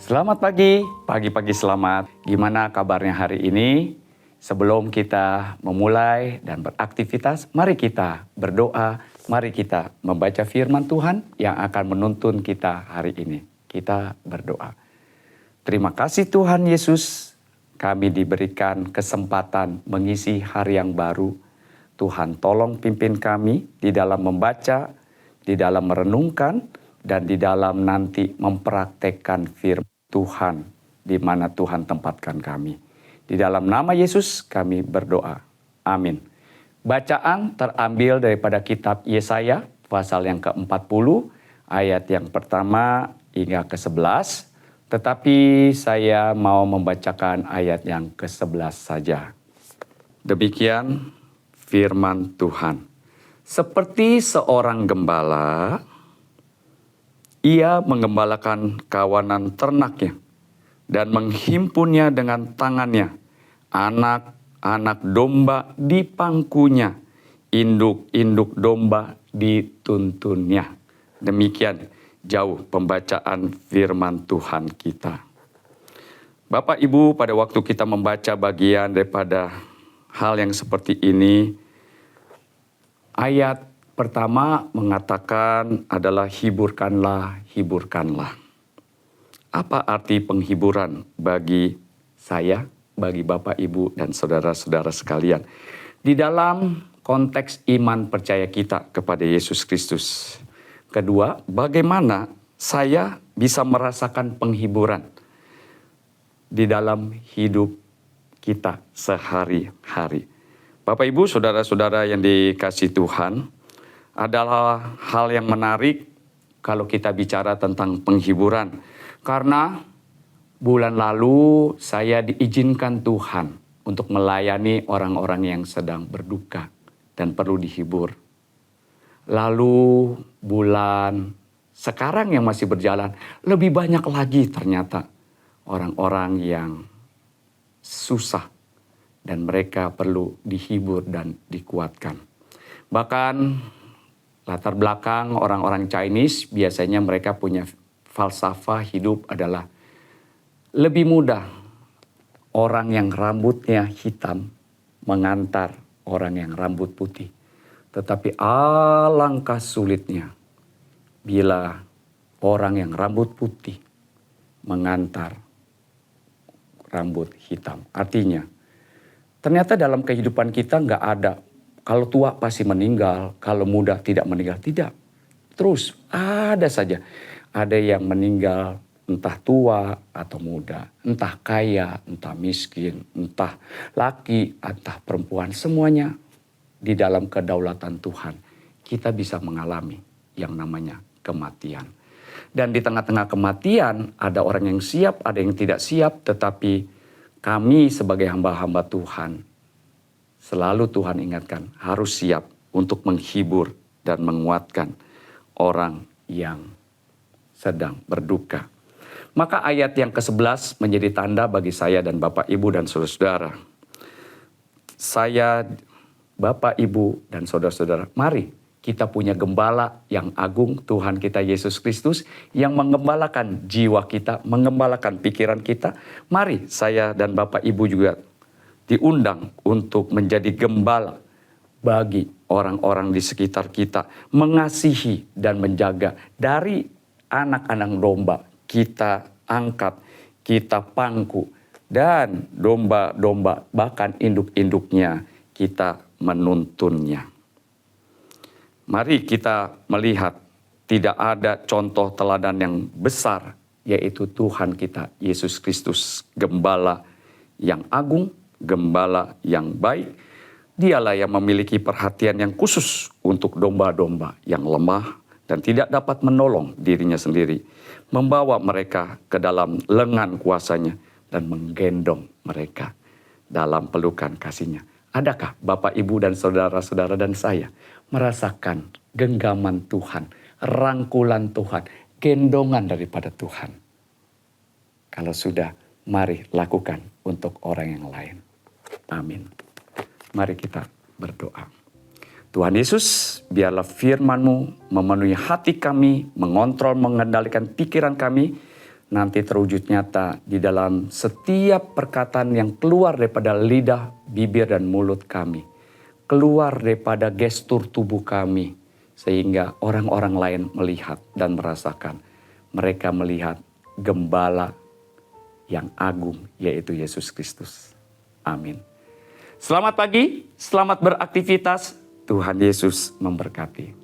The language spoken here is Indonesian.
Selamat pagi, pagi-pagi selamat. Gimana kabarnya hari ini? Sebelum kita memulai dan beraktivitas, mari kita berdoa, mari kita membaca firman Tuhan yang akan menuntun kita hari ini. Kita berdoa. Terima kasih Tuhan Yesus, kami diberikan kesempatan mengisi hari yang baru. Tuhan tolong pimpin kami di dalam membaca, di dalam merenungkan, dan di dalam nanti mempraktekkan firman Tuhan di mana Tuhan tempatkan kami. Di dalam nama Yesus kami berdoa. Amin. Bacaan terambil daripada kitab Yesaya pasal yang ke-40 ayat yang pertama hingga ke-11. Tetapi saya mau membacakan ayat yang ke-11 saja. Demikian firman Tuhan. Seperti seorang gembala, ia menggembalakan kawanan ternaknya dan menghimpunnya dengan tangannya. Anak-anak domba di pangkunya, induk-induk domba dituntunnya. Demikian jauh pembacaan firman Tuhan kita. Bapak Ibu, pada waktu kita membaca bagian daripada hal yang seperti ini, ayat pertama mengatakan adalah hiburkanlah, hiburkanlah. Apa arti penghiburan bagi saya, bagi Bapak, Ibu, dan saudara-saudara sekalian? Di dalam konteks iman percaya kita kepada Yesus Kristus. Kedua, bagaimana saya bisa merasakan penghiburan di dalam hidup kita sehari-hari. Bapak, Ibu, saudara-saudara yang dikasihi Tuhan, adalah hal yang menarik kalau kita bicara tentang penghiburan. Karena bulan lalu saya diizinkan Tuhan untuk melayani orang-orang yang sedang berduka dan perlu dihibur. Lalu bulan sekarang yang masih berjalan, lebih banyak lagi ternyata orang-orang yang susah dan mereka perlu dihibur dan dikuatkan. Bahkan latar belakang orang-orang Chinese biasanya mereka punya falsafah hidup adalah lebih mudah orang yang rambutnya hitam mengantar orang yang rambut putih. Tetapi alangkah sulitnya bila orang yang rambut putih mengantar rambut hitam. Artinya ternyata dalam kehidupan kita nggak ada kalau tua pasti meninggal, kalau muda tidak meninggal. Tidak. Terus ada saja. Ada yang meninggal entah tua atau muda. Entah kaya, entah miskin, entah laki, entah perempuan. Semuanya di dalam kedaulatan Tuhan. Kita bisa mengalami yang namanya kematian. Dan di tengah-tengah kematian ada orang yang siap, ada yang tidak siap. Tetapi kami sebagai hamba-hamba Tuhan, selalu Tuhan ingatkan harus siap untuk menghibur dan menguatkan orang yang sedang berduka. Maka ayat yang ke-11 menjadi tanda bagi saya dan Bapak, Ibu, dan saudara-saudara. Saya, Bapak, Ibu, dan saudara-saudara, mari kita punya gembala yang agung, Tuhan kita Yesus Kristus, yang menggembalakan jiwa kita, menggembalakan pikiran kita. Mari saya dan Bapak, Ibu juga diundang untuk menjadi gembala bagi orang-orang di sekitar kita. Mengasihi dan menjaga dari anak-anak domba kita angkat, kita pangku. Dan domba-domba bahkan induk-induknya kita menuntunnya. Mari kita melihat tidak ada contoh teladan yang besar, yaitu Tuhan kita Yesus Kristus, gembala yang agung, gembala yang baik. Dialah yang memiliki perhatian yang khusus untuk domba-domba yang lemah dan tidak dapat menolong dirinya sendiri. Membawa mereka ke dalam lengan kuasanya dan menggendong mereka dalam pelukan kasihnya. Adakah Bapak, Ibu, dan saudara-saudara dan saya merasakan genggaman Tuhan, rangkulan Tuhan, gendongan daripada Tuhan? Kalau sudah, mari lakukan untuk orang yang lain. Amin. Mari kita berdoa. Tuhan Yesus, biarlah firman-Mu memenuhi hati kami, mengontrol, mengendalikan pikiran kami, nanti terwujud nyata di dalam setiap perkataan yang keluar daripada lidah, bibir, dan mulut kami. Keluar daripada gestur tubuh kami. Sehingga orang-orang lain melihat dan merasakan. Mereka melihat gembala yang agung, yaitu Yesus Kristus. Amin. Selamat pagi, selamat beraktivitas. Tuhan Yesus memberkati.